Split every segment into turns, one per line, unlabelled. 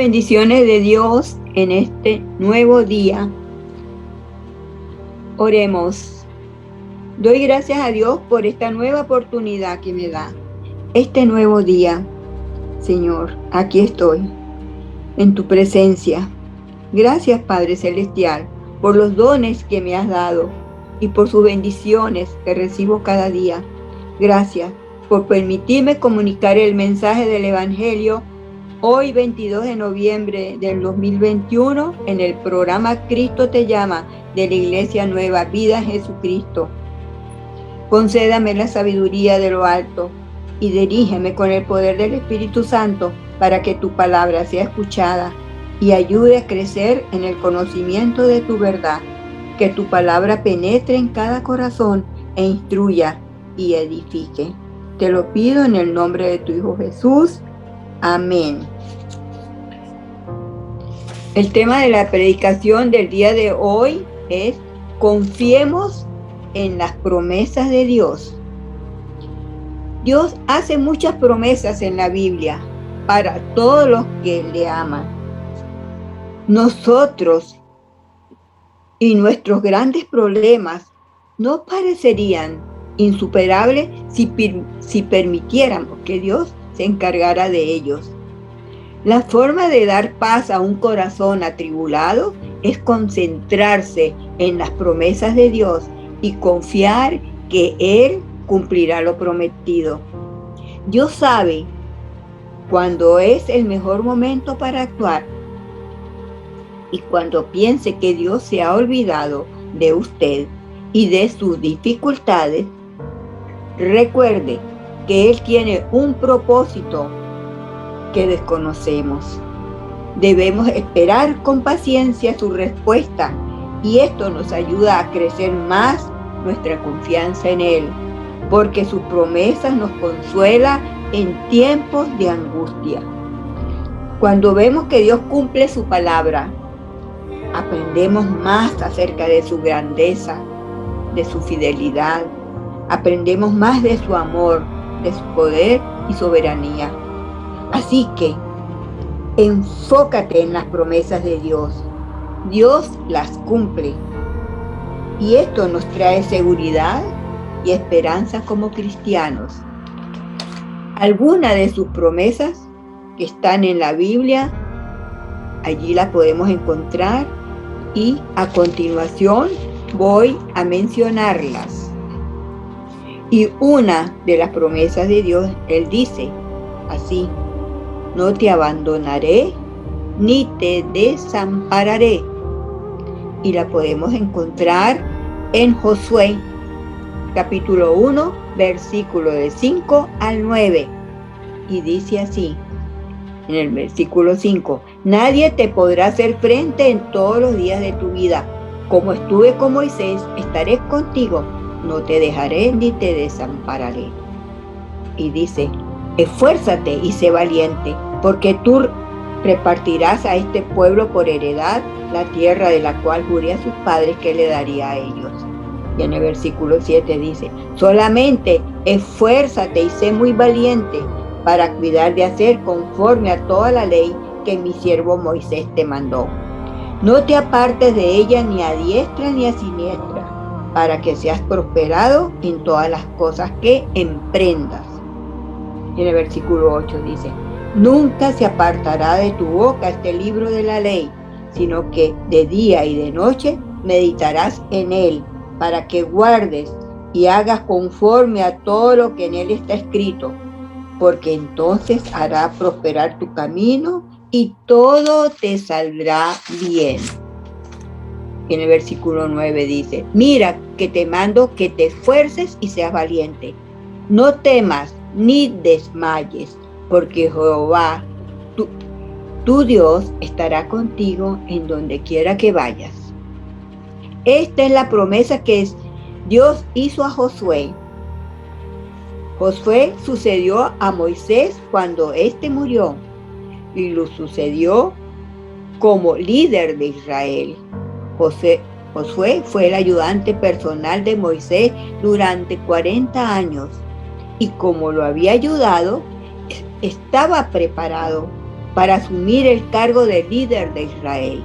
bendiciones de Dios en este nuevo día. Oremos. Doy gracias a Dios por esta nueva oportunidad que me da. Este nuevo día, Señor, aquí estoy, en tu presencia. Gracias, Padre Celestial, por los dones que me has dado y por sus bendiciones que recibo cada día. Gracias por permitirme comunicar el mensaje del Evangelio hoy 22 de noviembre del 2021 en el programa Cristo te llama de la Iglesia Nueva Vida en Jesucristo. Concédame la sabiduría de lo alto y dirígeme con el poder del Espíritu Santo para que tu palabra sea escuchada y ayude a crecer en el conocimiento de tu verdad. Que tu palabra penetre en cada corazón e instruya y edifique. Te lo pido en el nombre de tu Hijo Jesús. Amén. El tema de la predicación del día de hoy es: confiemos en las promesas de Dios. Dios hace muchas promesas en la Biblia para todos los que le aman. Nosotros y nuestros grandes problemas no parecerían insuperables si permitiéramos que Dios se encargara de ellos. La forma de dar paz a un corazón atribulado es concentrarse en las promesas de Dios y confiar que Él cumplirá lo prometido. Dios sabe cuándo es el mejor momento para actuar. Y cuando piense que Dios se ha olvidado de usted y de sus dificultades, recuerde que Él tiene un propósito que desconocemos. Debemos esperar con paciencia su respuesta y esto nos ayuda a crecer más nuestra confianza en Él, porque sus promesas nos consuela en tiempos de angustia. Cuando vemos que Dios cumple su palabra, aprendemos más acerca de su grandeza, de su fidelidad. Aprendemos más de su amor, de su poder y soberanía. Así que, enfócate en las promesas de Dios. Dios las cumple. Y esto nos trae seguridad y esperanza como cristianos. Algunas de sus promesas que están en la Biblia, allí las podemos encontrar y a continuación voy a mencionarlas. Y una de las promesas de Dios, Él dice así: no te abandonaré ni te desampararé. Y la podemos encontrar en Josué, capítulo 1, versículo de 5 al 9. Y dice así, en el versículo 5: nadie te podrá hacer frente en todos los días de tu vida. Como estuve con Moisés, estaré contigo. No te dejaré ni te desampararé. Y dice: esfuérzate y sé valiente, porque tú repartirás a este pueblo por heredad la tierra de la cual juré a sus padres que le daría a ellos. Y en el versículo 7 dice: solamente esfuérzate y sé muy valiente para cuidar de hacer conforme a toda la ley que mi siervo Moisés te mandó. No te apartes de ella ni a diestra ni a siniestra, para que seas prosperado en todas las cosas que emprendas. Y en el versículo 8 dice: nunca se apartará de tu boca este libro de la ley, sino que de día y de noche meditarás en él, para que guardes y hagas conforme a todo lo que en él está escrito, porque entonces hará prosperar tu camino y todo te saldrá bien. Y en el versículo 9 dice: mira que te mando que te esfuerces y seas valiente. No temas ni desmayes, porque Jehová, tu Dios, estará contigo en donde quiera que vayas. Esta es la promesa que Dios hizo a Josué. Josué sucedió a Moisés cuando éste murió y lo sucedió como líder de Israel. Josué fue el ayudante personal de Moisés durante 40 años y como lo había ayudado, estaba preparado para asumir el cargo de líder de Israel.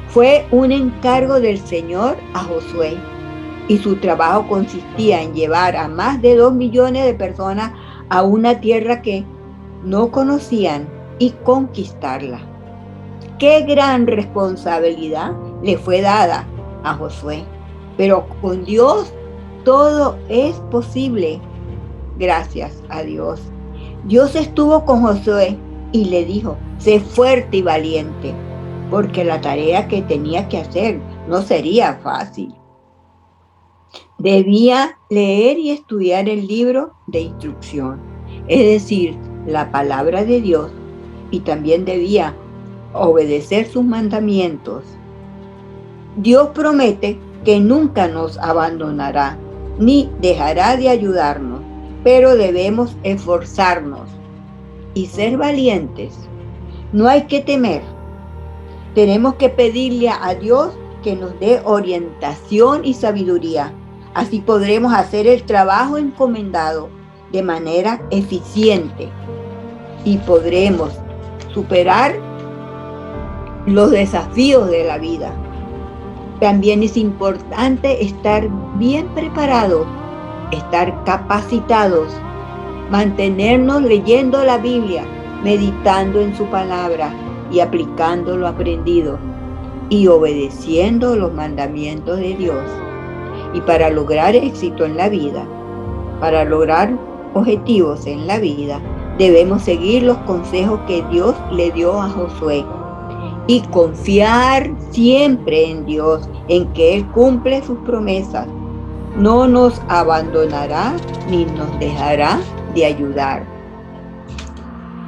Fue un encargo del Señor a Josué, y su trabajo consistía en llevar a más de 2 millones de personas a una tierra que no conocían y conquistarla. Qué gran responsabilidad le fue dada a Josué, pero con Dios todo es posible. Gracias a Dios. Dios estuvo con Josué y le dijo: sé fuerte y valiente, porque la tarea que tenía que hacer no sería fácil. Debía leer y estudiar el libro de instrucción, es decir, la palabra de Dios, y también debía obedecer sus mandamientos. Dios promete que nunca nos abandonará ni dejará de ayudarnos, pero debemos esforzarnos y ser valientes. No hay que temer. Tenemos que pedirle a Dios que nos dé orientación y sabiduría. Así podremos hacer el trabajo encomendado de manera eficiente y podremos superar los desafíos de la vida. También es importante estar bien preparados, estar capacitados, mantenernos leyendo la Biblia, meditando en su palabra y aplicando lo aprendido y obedeciendo los mandamientos de Dios. Y para lograr éxito en la vida, para lograr objetivos en la vida, debemos seguir los consejos que Dios le dio a Josué y confiar siempre en Dios, en que Él cumple sus promesas. No nos abandonará ni nos dejará de ayudar.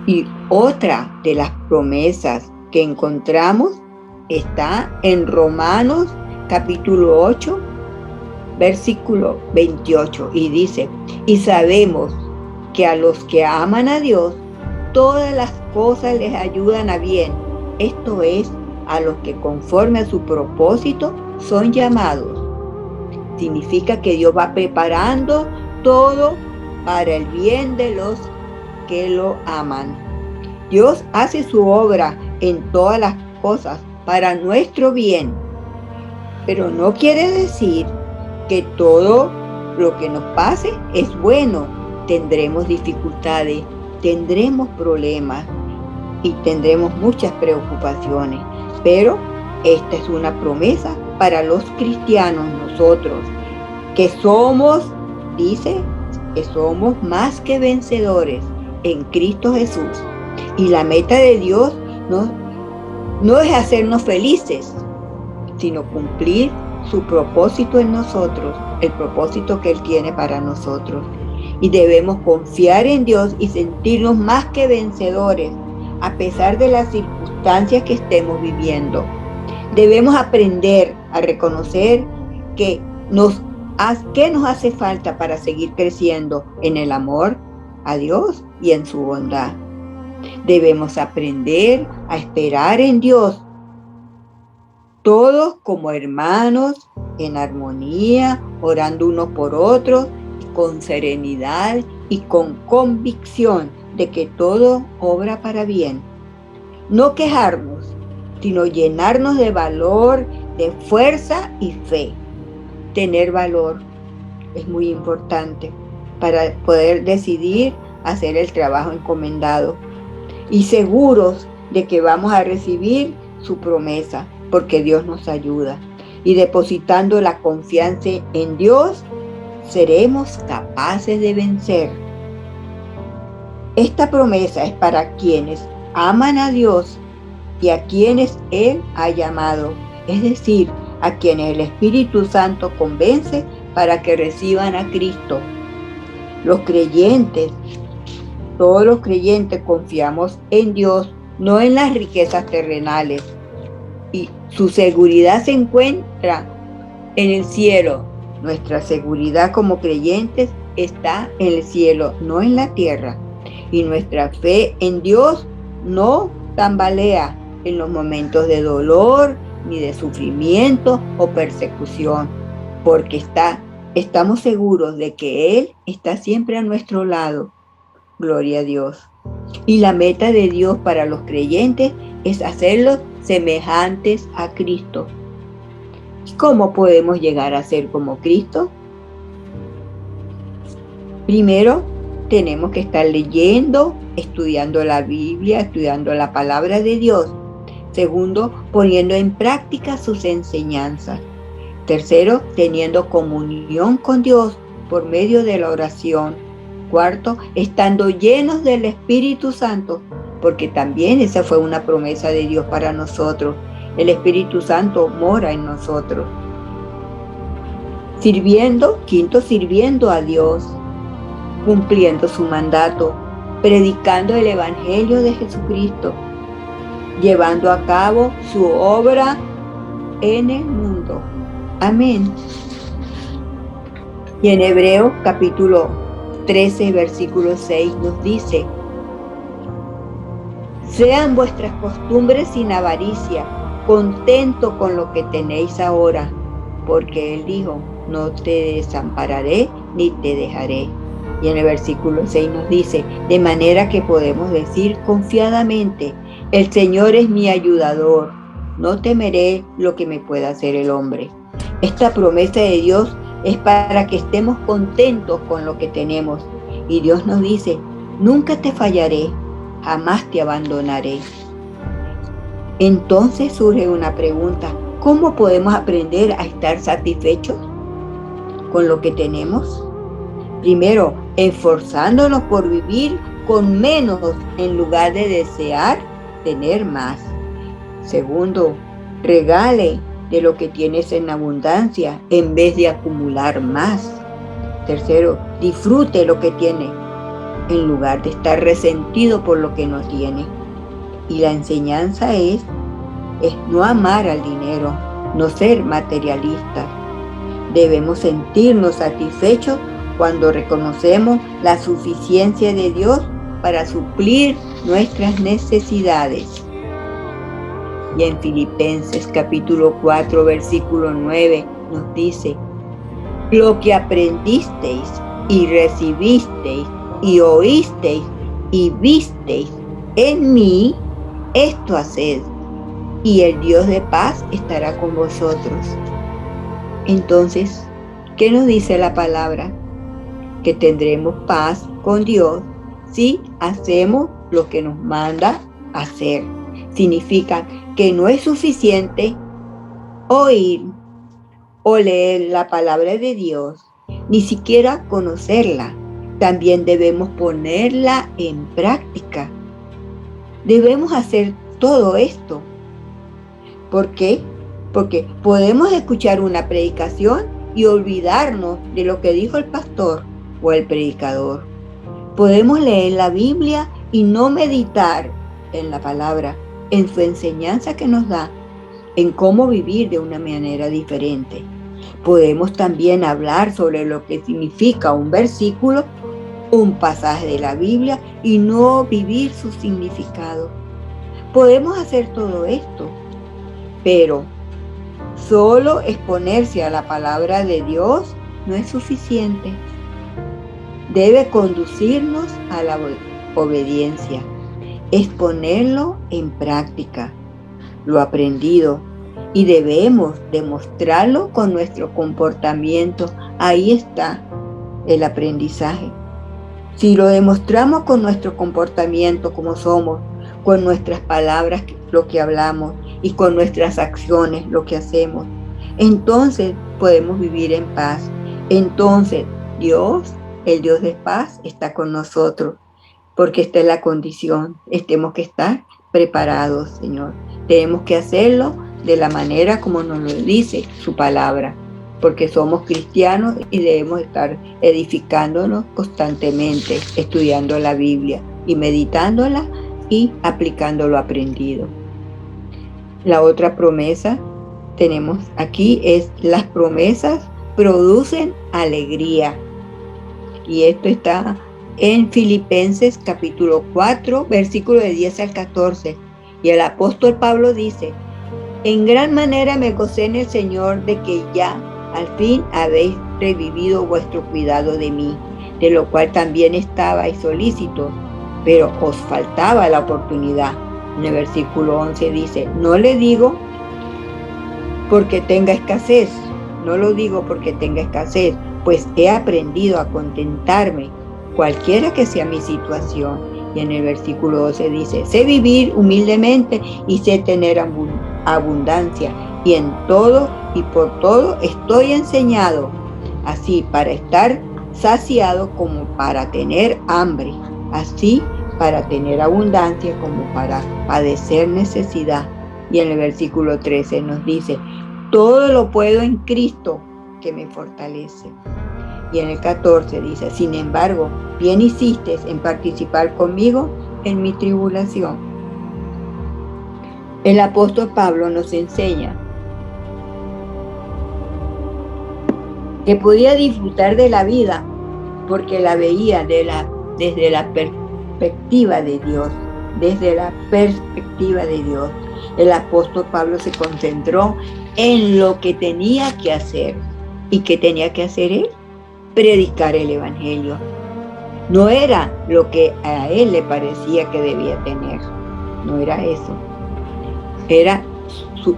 Y otra de las promesas que encontramos está en Romanos capítulo 8, versículo 28, y dice: y sabemos que a los que aman a Dios, todas las cosas les ayudan a bien. Esto es, a los que conforme a su propósito son llamados. Significa que Dios va preparando todo para el bien de los que lo aman. Dios hace su obra en todas las cosas para nuestro bien, pero no quiere decir que todo lo que nos pase es bueno. Tendremos dificultades, tendremos problemas y tendremos muchas preocupaciones, pero esta es una promesa para los cristianos, nosotros, que somos, dice, que somos más que vencedores en Cristo Jesús. Y la meta de Dios no es hacernos felices, sino cumplir su propósito en nosotros, el propósito que Él tiene para nosotros. Y debemos confiar en Dios y sentirnos más que vencedores, a pesar de las circunstancias que estemos viviendo. Debemos aprender a reconocer qué nos hace falta para seguir creciendo en el amor a Dios y en su bondad. Debemos aprender a esperar en Dios, todos como hermanos, en armonía, orando unos por otros, con serenidad y con convicción de que todo obra para bien. No quejarnos, sino llenarnos de valor, de fuerza y fe. Tener valor es muy importante para poder decidir hacer el trabajo encomendado, y seguros de que vamos a recibir su promesa, porque Dios nos ayuda. Y depositando la confianza en Dios, seremos capaces de vencer. Esta promesa es para quienes aman a Dios y a quienes Él ha llamado, es decir, a quienes el Espíritu Santo convence para que reciban a Cristo. Los creyentes, todos los creyentes confiamos en Dios, no en las riquezas terrenales, y su seguridad se encuentra en el cielo. Nuestra seguridad como creyentes está en el cielo, no en la tierra. Y nuestra fe en Dios no tambalea en los momentos de dolor, ni de sufrimiento o persecución, porque estamos seguros de que Él está siempre a nuestro lado. Gloria a Dios. Y la meta de Dios para los creyentes es hacerlos semejantes a Cristo. ¿Cómo podemos llegar a ser como Cristo? Primero, tenemos que estar leyendo, estudiando la Biblia, estudiando la palabra de Dios. Segundo, poniendo en práctica sus enseñanzas. Tercero, teniendo comunión con Dios por medio de la oración. Cuarto, estando llenos del Espíritu Santo, porque también esa fue una promesa de Dios para nosotros. El Espíritu Santo mora en nosotros. Quinto, sirviendo a Dios, cumpliendo su mandato, predicando el Evangelio de Jesucristo, llevando a cabo su obra en el mundo. Amén. Y en Hebreos capítulo 13, versículo 6 nos dice: sean vuestras costumbres sin avaricia, contento con lo que tenéis ahora, porque Él dijo: no te desampararé ni te dejaré. Y en el versículo 6 nos dice: de manera que podemos decir confiadamente: el Señor es mi ayudador, no temeré lo que me pueda hacer el hombre. Esta promesa de Dios es para que estemos contentos con lo que tenemos. Y Dios nos dice: nunca te fallaré, jamás te abandonaré. Entonces surge una pregunta: ¿cómo podemos aprender a estar satisfechos con lo que tenemos? Primero, esforzándonos por vivir con menos en lugar de desear tener más. Segundo, regale de lo que tienes en abundancia en vez de acumular más. Tercero, disfrute lo que tiene en lugar de estar resentido por lo que no tiene. Y la enseñanza es no amar al dinero, no ser materialistas. Debemos sentirnos satisfechos cuando reconocemos la suficiencia de Dios para suplir nuestras necesidades. Y en Filipenses capítulo 4, versículo 9 nos dice: lo que aprendisteis y recibisteis y oísteis y visteis en mí, esto haced, y el Dios de paz estará con vosotros. Entonces, ¿qué nos dice la palabra? Que tendremos paz con Dios si hacemos lo que nos manda hacer. Significa que no es suficiente oír o leer la palabra de Dios, ni siquiera conocerla. También debemos ponerla en práctica. Debemos hacer todo esto. ¿Por qué? Porque podemos escuchar una predicación y olvidarnos de lo que dijo el pastor o el predicador. Podemos leer la Biblia y no meditar en la palabra, en su enseñanza que nos da, en cómo vivir de una manera diferente. Podemos también hablar sobre lo que significa un versículo, un pasaje de la Biblia y no vivir su significado. Podemos hacer todo esto, pero solo exponerse a la palabra de Dios no es suficiente. Debe conducirnos a la obediencia, exponerlo en práctica, lo aprendido, y debemos demostrarlo con nuestro comportamiento. Ahí está el aprendizaje. Si lo demostramos con nuestro comportamiento como somos, con nuestras palabras lo que hablamos y con nuestras acciones lo que hacemos, entonces podemos vivir en paz. Entonces Dios, el Dios de paz, está con nosotros, porque esta es la condición. Tenemos que estar preparados, Señor. Tenemos que hacerlo de la manera como nos lo dice su palabra, porque somos cristianos y debemos estar edificándonos constantemente, estudiando la Biblia y meditándola y aplicando lo aprendido. La otra promesa tenemos aquí es: las promesas producen alegría. Y esto está en Filipenses capítulo 4, versículo de 10 al 14. Y el apóstol Pablo dice: en gran manera me gocé en el Señor de que ya al fin habéis revivido vuestro cuidado de mí, de lo cual también estabais solícitos. pero os faltaba la oportunidad. En el versículo 11 dice, no le digo porque tenga escasez, no lo digo porque tenga escasez, pues he aprendido a contentarme, cualquiera que sea mi situación. Y en el versículo 12 dice, sé vivir humildemente y sé tener abundancia, y en todo y por todo estoy enseñado, así para estar saciado como para tener hambre, así para tener abundancia como para padecer necesidad. Y en el versículo 13 nos dice, todo lo puedo en Cristo que me fortalece. Y en el 14 dice, sin embargo, bien hiciste en participar conmigo en mi tribulación. El apóstol Pablo nos enseña que podía disfrutar de la vida porque la veía desde la perspectiva de Dios, desde la perspectiva de Dios. El apóstol Pablo se concentró en lo que tenía que hacer. ¿Y qué tenía que hacer él? Predicar el evangelio. No era lo que a él le parecía que debía tener, no era eso. Era su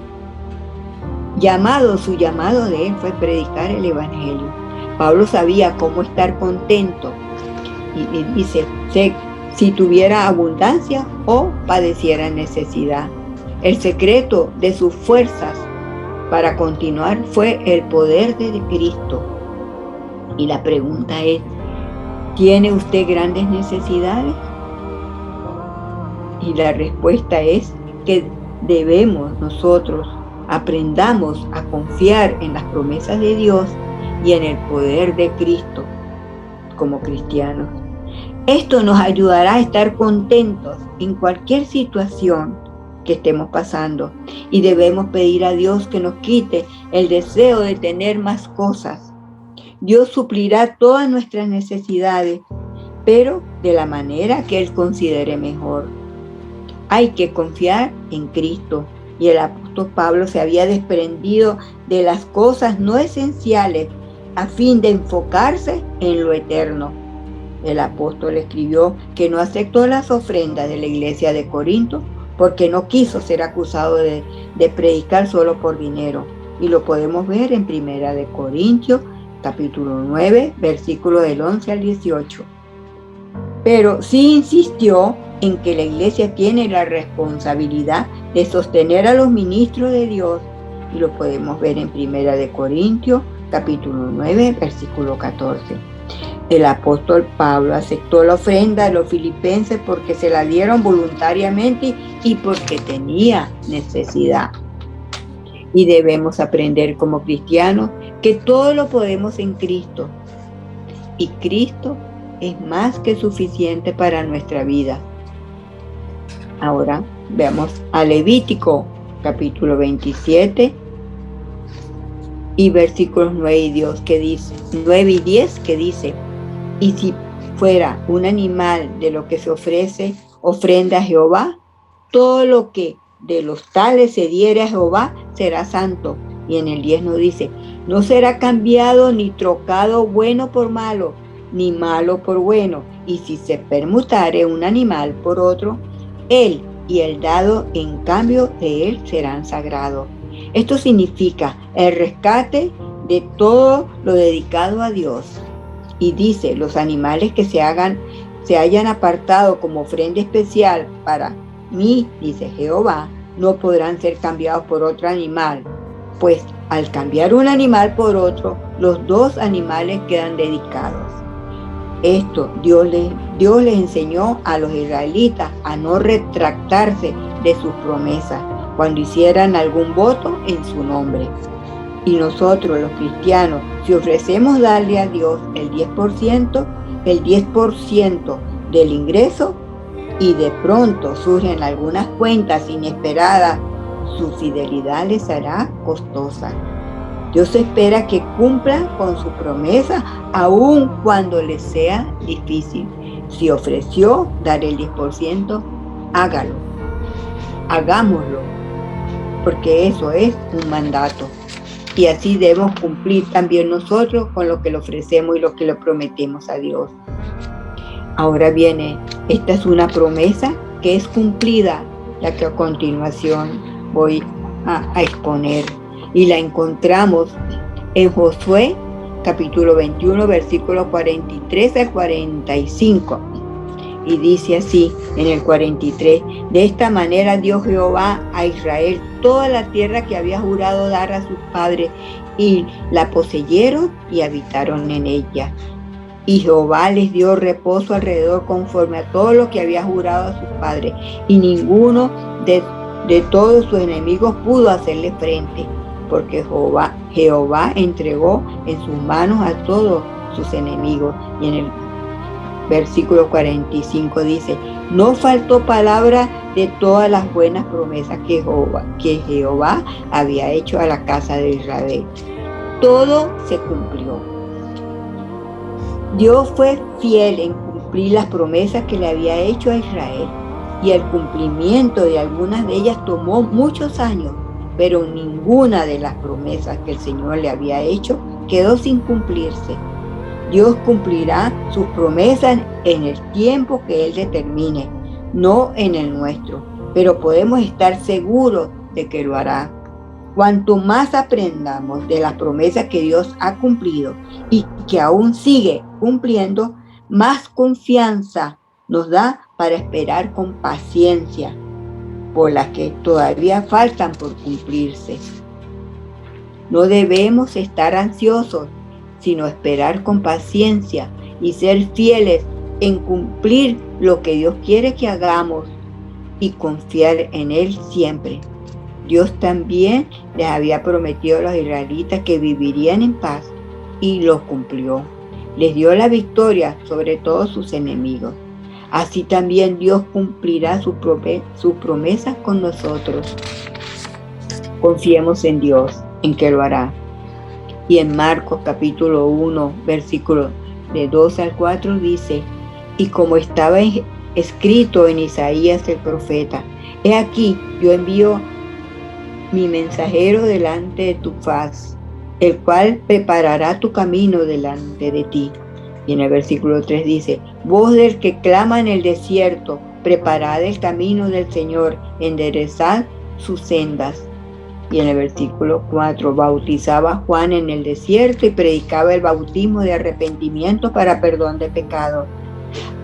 llamado de él fue predicar el evangelio. Pablo sabía cómo estar contento y dice, si tuviera abundancia o padeciera necesidad. El secreto de sus fuerzas para continuar fue el poder de Cristo. Y la pregunta es, ¿tiene usted grandes necesidades? Y la respuesta es que nosotros aprendamos a confiar en las promesas de Dios y en el poder de Cristo como cristianos. Esto nos ayudará a estar contentos en cualquier situación que estemos pasando, y debemos pedir a Dios que nos quite el deseo de tener más cosas. Dios suplirá todas nuestras necesidades, pero de la manera que Él considere mejor. Hay que confiar en Cristo, y el apóstol Pablo se había desprendido de las cosas no esenciales a fin de enfocarse en lo eterno. El apóstol escribió que no aceptó las ofrendas de la iglesia de Corinto porque no quiso ser acusado de predicar solo por dinero. Y lo podemos ver en 1 Corintios, capítulo 9, versículo del 11 al 18. Pero sí insistió en que la iglesia tiene la responsabilidad de sostener a los ministros de Dios. Y lo podemos ver en 1 Corintios, capítulo 9, versículo 14. El apóstol Pablo aceptó la ofrenda de los filipenses porque se la dieron voluntariamente y porque tenía necesidad. Y debemos aprender como cristianos que todo lo podemos en Cristo. Y Cristo es más que suficiente para nuestra vida. Ahora veamos a Levítico, capítulo 27 y versículos 9 y 10 que dice, y si fuera un animal de lo que se ofrenda a Jehová, todo lo que de los tales se diere a Jehová será santo. Y en el 10 nos dice, no será cambiado ni trocado bueno por malo, ni malo por bueno. Y si se permutare un animal por otro, él y el dado en cambio de él serán sagrados. Esto significa el rescate de todo lo dedicado a Dios. Y dice, los animales que se hayan apartado como ofrenda especial para mí, dice Jehová, no podrán ser cambiados por otro animal, pues al cambiar un animal por otro, los dos animales quedan dedicados. Esto Dios les enseñó a los israelitas a no retractarse de sus promesas cuando hicieran algún voto en su nombre. Y nosotros los cristianos, si ofrecemos darle a Dios el 10% del ingreso y de pronto surgen algunas cuentas inesperadas, su fidelidad les será costosa. Dios espera que cumplan con su promesa aun cuando les sea difícil. Si ofreció dar el 10%, hágalo. Hagámoslo, porque eso es un mandato. Y así debemos cumplir también nosotros con lo que le ofrecemos y lo que le prometemos a Dios. Ahora viene Esta es una promesa que es cumplida, la que a continuación voy a exponer. Y la encontramos en Josué, capítulo 21, versículos 43 al 45. Y dice así en el 43: de esta manera dio Jehová a Israel toda la tierra que había jurado dar a sus padres, y la poseyeron y habitaron en ella. Y Jehová les dio reposo alrededor conforme a todo lo que había jurado a sus padres, y ninguno de todos sus enemigos pudo hacerle frente, porque Jehová entregó en sus manos a todos sus enemigos. Y en el versículo 45 dice: no faltó palabra de todas las buenas promesas que Jehová había hecho a la casa de Israel. Todo se cumplió. Dios fue fiel en cumplir las promesas que le había hecho a Israel, y el cumplimiento de algunas de ellas tomó muchos años, pero ninguna de las promesas que el Señor le había hecho quedó sin cumplirse. Dios cumplirá sus promesas en el tiempo que Él determine, no en el nuestro, pero podemos estar seguros de que lo hará. Cuanto más aprendamos de las promesas que Dios ha cumplido y que aún sigue cumpliendo, más confianza nos da para esperar con paciencia por las que todavía faltan por cumplirse. No debemos estar ansiosos, sino esperar con paciencia y ser fieles en cumplir lo que Dios quiere que hagamos y confiar en Él siempre. Dios también les había prometido a los israelitas que vivirían en paz, y lo cumplió. Les dio la victoria sobre todos sus enemigos. Así también Dios cumplirá sus promesas con nosotros. Confiemos en Dios, en que lo hará. Y en Marcos capítulo 1, versículos de 2 al 4 dice: y como estaba escrito en Isaías el profeta: he aquí, yo envío mi mensajero delante de tu faz, el cual preparará tu camino delante de ti. Y en el versículo 3 dice: voz del que clama en el desierto, preparad el camino del Señor, enderezad sus sendas. Y en el versículo 4: bautizaba Juan en el desierto y predicaba el bautismo de arrepentimiento para perdón de pecados.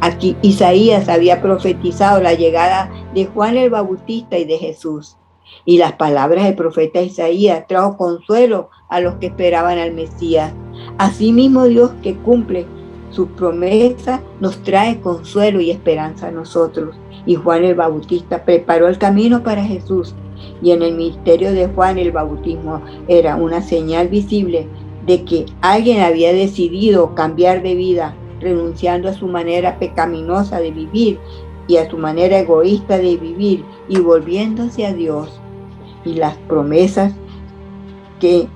Aquí Isaías había profetizado la llegada de Juan el Bautista y de Jesús. Y las palabras del profeta Isaías trajo consuelo a los que esperaban al Mesías. Asimismo, Dios, que cumple sus promesas, nos trae consuelo y esperanza a nosotros. Y Juan el Bautista preparó el camino para Jesús. Y en el ministerio de Juan el bautismo era una señal visible de que alguien había decidido cambiar de vida, renunciando a su manera pecaminosa de vivir y a su manera egoísta de vivir, y volviéndose a Dios. Y las promesas que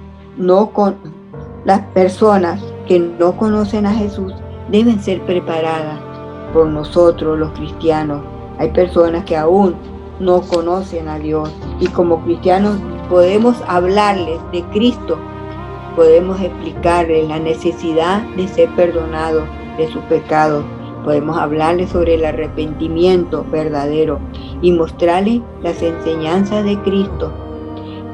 las personas que no conocen a Jesús deben ser preparadas por nosotros los cristianos. Hay personas que aún no conocen a Dios, y como cristianos podemos hablarles de Cristo, podemos explicarles la necesidad de ser perdonados de sus pecados, podemos hablarles sobre el arrepentimiento verdadero y mostrarles las enseñanzas de Cristo,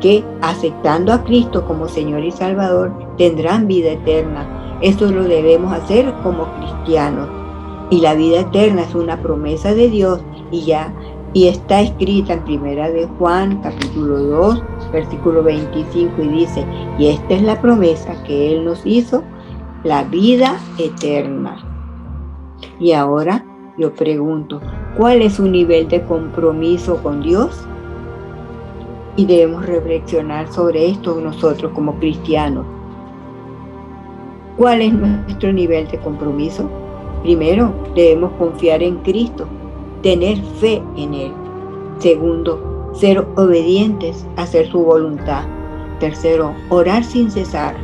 que aceptando a Cristo como Señor y Salvador tendrán vida eterna. Eso lo debemos hacer como cristianos, y la vida eterna es una promesa de Dios y está escrita en Primera de Juan capítulo 2 versículo 25, y dice: y esta es la promesa que Él nos hizo, la vida eterna. Y ahora yo pregunto, ¿cuál es su nivel de compromiso con Dios? Y debemos reflexionar sobre esto nosotros como cristianos. ¿Cuál es nuestro nivel de compromiso? Primero, debemos confiar en Cristo, tener fe en Él. Segundo, ser obedientes a hacer su voluntad. Tercero, orar sin cesar.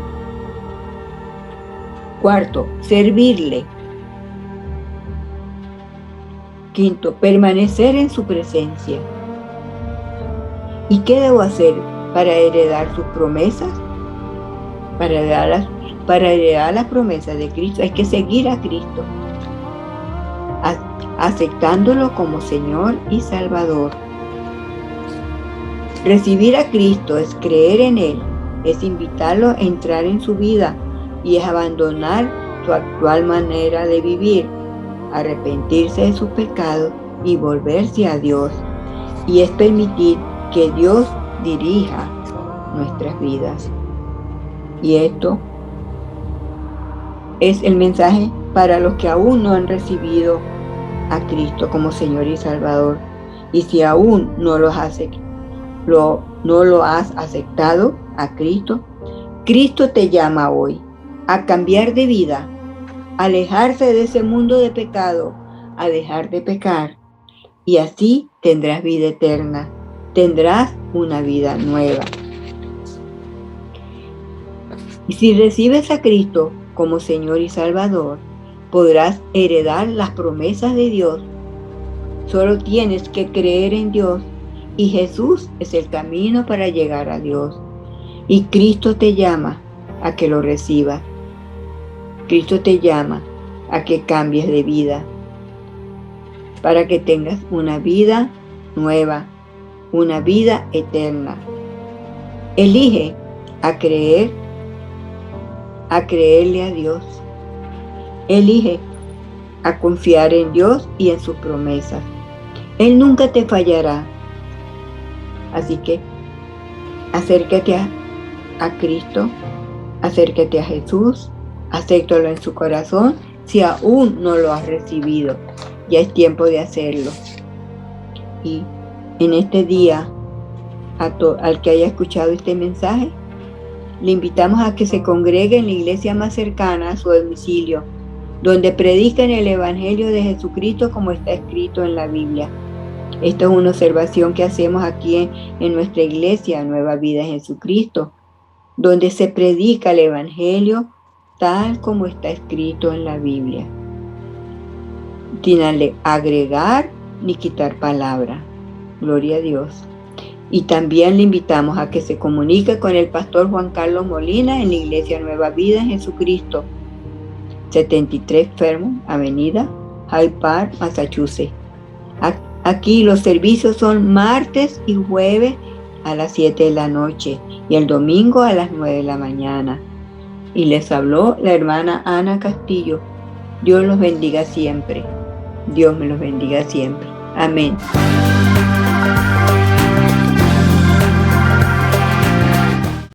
Cuarto, servirle. Quinto, permanecer en su presencia. ¿Y qué debo hacer para heredar sus promesas? Para heredar las promesas de Cristo hay que seguir a Cristo. aceptándolo como Señor y Salvador. Recibir a Cristo es creer en Él, es invitarlo a entrar en su vida y es abandonar su actual manera de vivir, arrepentirse de sus pecados y volverse a Dios. Y es permitir que Dios dirija nuestras vidas. Y esto es el mensaje para los que aún no han recibido a Cristo como Señor y Salvador. Y si aún no lo has aceptado a Cristo, Cristo te llama hoy a cambiar de vida, a alejarse de ese mundo de pecado, a dejar de pecar. Y así tendrás vida eterna, tendrás una vida nueva. Y si recibes a Cristo como Señor y Salvador, podrás heredar las promesas de Dios. Solo tienes que creer en Dios y Jesús es el camino para llegar a Dios. Y Cristo te llama a que lo recibas. Cristo te llama a que cambies de vida para que tengas una vida nueva, una vida eterna. Elige a creerle a Dios. Elige a confiar en Dios y en sus promesas. Él nunca te fallará. Así que acércate a Cristo, acércate a Jesús, acéptalo en su corazón si aún no lo has recibido. Ya es tiempo de hacerlo. Y en este día, al que haya escuchado este mensaje, le invitamos a que se congregue en la iglesia más cercana a su domicilio, donde predican el Evangelio de Jesucristo como está escrito en la Biblia. Esta es una observación que hacemos aquí en nuestra iglesia, Nueva Vida en Jesucristo, donde se predica el Evangelio tal como está escrito en la Biblia, sin agregar ni quitar palabra. Gloria a Dios. Y también le invitamos a que se comunique con el pastor Juan Carlos Molina en la iglesia Nueva Vida en Jesucristo, 73 Fairmont Avenida, Hyde Park, Massachusetts. Aquí los servicios son martes y jueves a las 7 de la noche y el domingo a las 9 de la mañana. Y les habló la hermana Ana Castillo. Dios los bendiga siempre. Dios me los bendiga siempre. Amén.